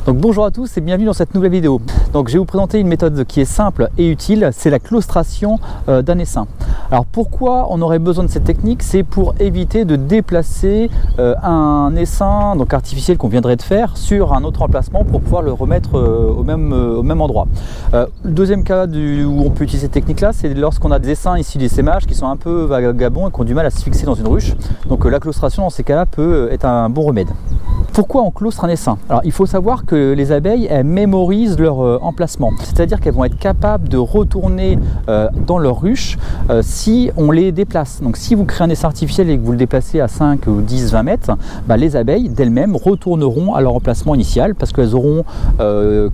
Donc bonjour à tous et bienvenue dans cette nouvelle vidéo. Donc je vais vous présenter une méthode qui est simple et utile, c'est la claustration d'un essaim. Alors pourquoi on aurait besoin de cette technique? C'est pour éviter de déplacer un essaim donc artificiel qu'on viendrait de faire sur un autre emplacement pour pouvoir le remettre au même endroit. Le deuxième cas où on peut utiliser cette technique là, c'est lorsqu'on a des essaims issus des sémages qui sont un peu vagabonds et qui ont du mal à se fixer dans une ruche. Donc la claustration dans ces cas là peut être un bon remède. Pourquoi on claustre un essaim? Alors il faut savoir que les abeilles elles mémorisent leur emplacement, c'est-à-dire qu'elles vont être capables de retourner dans leur ruche si on les déplace. Donc si vous créez un essaim artificiel et que vous le déplacez à 5 ou 10, 20 mètres, les abeilles d'elles-mêmes retourneront à leur emplacement initial parce qu'elles auront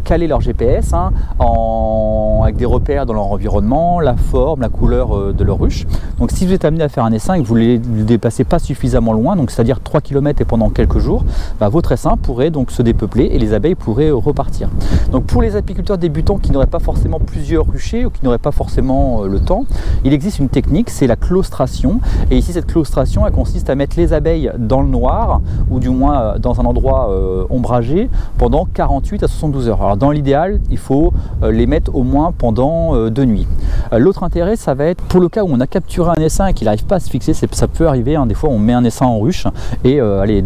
calé leur GPS avec des repères dans leur environnement, la forme, la couleur de leur ruche. Donc si vous êtes amené à faire un essaim et que vous ne le déplacez pas suffisamment loin, donc c'est-à-dire 3 km et pendant quelques jours, votre essaim pourrait donc se dépeupler et les abeilles pourraient repartir. Donc pour les apiculteurs débutants qui n'auraient pas forcément plusieurs ruchers ou qui n'auraient pas forcément le temps, il existe une technique, c'est la claustration. Et ici cette claustration, elle consiste à mettre les abeilles dans le noir ou du moins dans un endroit ombragé pendant 48 à 72 heures. Alors dans l'idéal, il faut les mettre au moins pendant 2 nuits. L'autre intérêt, ça va être pour le cas où on a capturé un essaim et qu'il n'arrive pas à se fixer, ça peut arriver, des fois on met un essaim en ruche et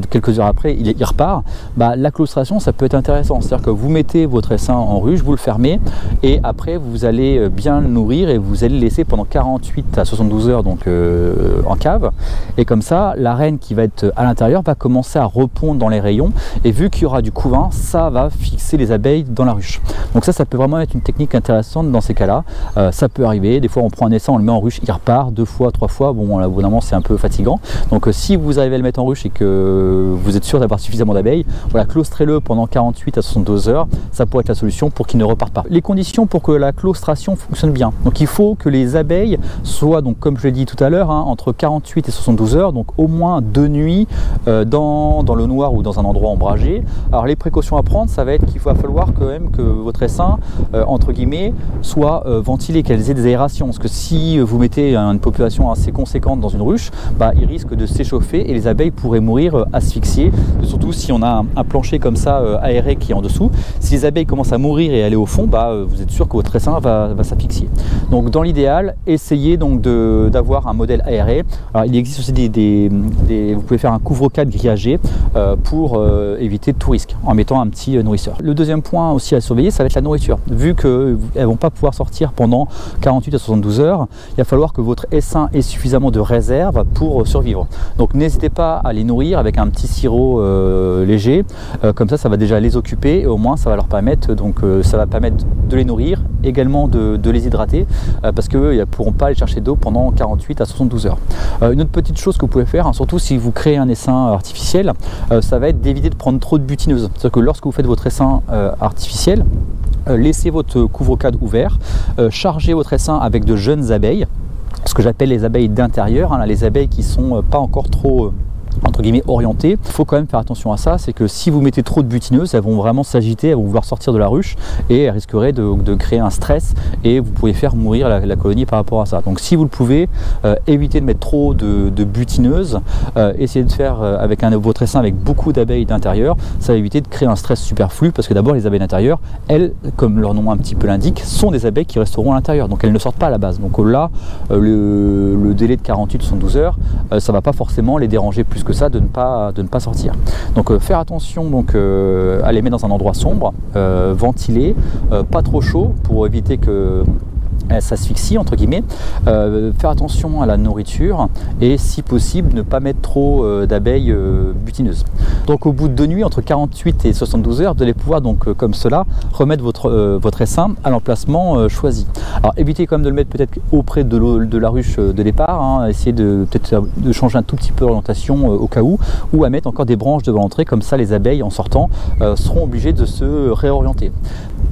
quelques heures après il repart. La claustration, ça peut être intéressant, c'est-à-dire que vous mettez votre essaim en ruche, vous le fermez et après vous allez bien le nourrir et vous allez le laisser pendant 48 à 72 heures donc en cave, et comme ça la reine qui va être à l'intérieur va commencer à repondre dans les rayons et vu qu'il y aura du couvain, ça va fixer les abeilles dans la ruche. Donc ça peut vraiment être une technique intéressante dans ces cas-là. Ça peut arriver, des fois on prend un essaim, on le met en ruche, il repart 2 fois, 3 fois, bon là au bout d'un moment c'est un peu fatigant. Donc si vous arrivez à le mettre en ruche et que vous êtes sûr d'avoir suffisamment d'abeilles, voilà, claustrez-le pendant 48 à 72 heures, ça pourrait être la solution pour qu'il ne reparte pas. Les conditions pour que la claustration fonctionne bien, donc il faut que les abeilles soient, donc comme je l'ai dit tout à l'heure, entre 48 et 72 heures, donc au moins 2 nuits dans le noir ou dans un endroit ombragé. Alors les précautions à prendre, ça va être qu'il va falloir quand même que votre essaim, entre guillemets, soit ventilé, qu'elles aient des aérations, parce que si vous mettez une population assez conséquente dans une ruche, il risque de s'échauffer et les abeilles pourraient mourir asphyxiées, surtout si on a un plancher comme ça aéré qui est en dessous. Si les abeilles commencent à mourir et aller au fond, vous êtes sûr que votre essaim va s'asphyxier. Donc dans l'idéal, essayez donc d'avoir un modèle aéré. Alors il existe aussi vous pouvez faire un couvre-cadre grillagé pour éviter tout risque en mettant un petit nourrisseur. Le deuxième point aussi à surveiller, ça va être la nourriture. Vu qu'elles ne vont pas pouvoir sortir pendant 48 à 72 heures, il va falloir que votre essaim ait suffisamment de réserve pour survivre. Donc n'hésitez pas à les nourrir avec un petit sirop léger, comme ça va déjà les occuper et au moins ça va leur permettre de les nourrir, également de les hydrater parce qu'ils ne pourront pas aller chercher d'eau pendant 48 à 72 heures. Une autre petite chose que vous pouvez faire, surtout si vous créez un essaim artificiel, ça va être d'éviter de prendre trop de butineuses. C'est-à-dire que lorsque vous faites votre essaim artificiel, laissez votre couvre-cadre ouvert, chargez votre essaim avec de jeunes abeilles, ce que j'appelle les abeilles d'intérieur, les abeilles qui ne sont pas encore trop entre guillemets orientées. Il faut quand même faire attention à ça, c'est que si vous mettez trop de butineuses, elles vont vraiment s'agiter, elles vont vouloir sortir de la ruche et elles risqueraient de créer un stress et vous pouvez faire mourir la colonie par rapport à ça. Donc si vous le pouvez, évitez de mettre trop de butineuses, essayez de faire avec votre essaim avec beaucoup d'abeilles d'intérieur, ça va éviter de créer un stress superflu parce que d'abord les abeilles d'intérieur, elles, comme leur nom un petit peu l'indique, sont des abeilles qui resteront à l'intérieur, donc elles ne sortent pas à la base. Donc là, le délai de 48-72 heures, ça va pas forcément les déranger plus que ça de ne pas sortir. Donc faire attention à les mettre dans un endroit sombre, ventilé, pas trop chaud pour éviter que s'asphyxie entre guillemets, faire attention à la nourriture et si possible ne pas mettre trop d'abeilles butineuses. Donc au bout de 2 nuits, entre 48 et 72 heures, vous allez pouvoir donc comme cela remettre votre essaim à l'emplacement choisi. Alors évitez quand même de le mettre peut-être auprès de la ruche de départ, essayez peut-être de changer un tout petit peu l'orientation au cas où, ou à mettre encore des branches devant l'entrée, comme ça les abeilles en sortant seront obligées de se réorienter.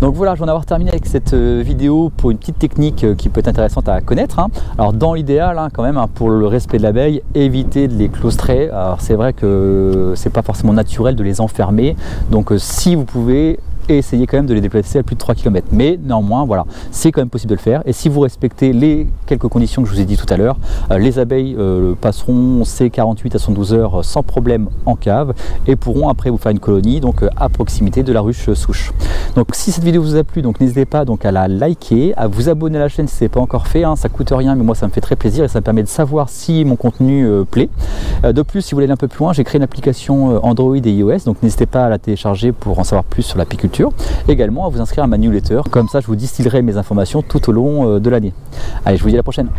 Donc voilà, je vais en avoir terminé avec cette vidéo pour une petite technique qui peut être intéressante à connaître. Alors dans l'idéal, quand même, pour le respect de l'abeille, évitez de les claustrer. Alors c'est vrai que c'est pas forcément naturel de les enfermer, donc si vous pouvez, et essayez quand même de les déplacer à plus de 3 km. Mais néanmoins, voilà, c'est quand même possible de le faire. Et si vous respectez les quelques conditions que je vous ai dit tout à l'heure, les abeilles passeront ces 48 à 72 heures sans problème en cave et pourront après vous faire une colonie donc à proximité de la ruche souche. Donc si cette vidéo vous a plu, donc n'hésitez pas donc à la liker, à vous abonner à la chaîne si ce n'est pas encore fait, hein, ça coûte rien mais moi ça me fait très plaisir et ça me permet de savoir si mon contenu plaît. De plus, si vous voulez aller un peu plus loin, j'ai créé une application Android et iOS, donc n'hésitez pas à la télécharger pour en savoir plus sur l'apiculture. Également à vous inscrire à ma newsletter, comme ça je vous distillerai mes informations tout au long de l'année. Allez, je vous dis à la prochaine.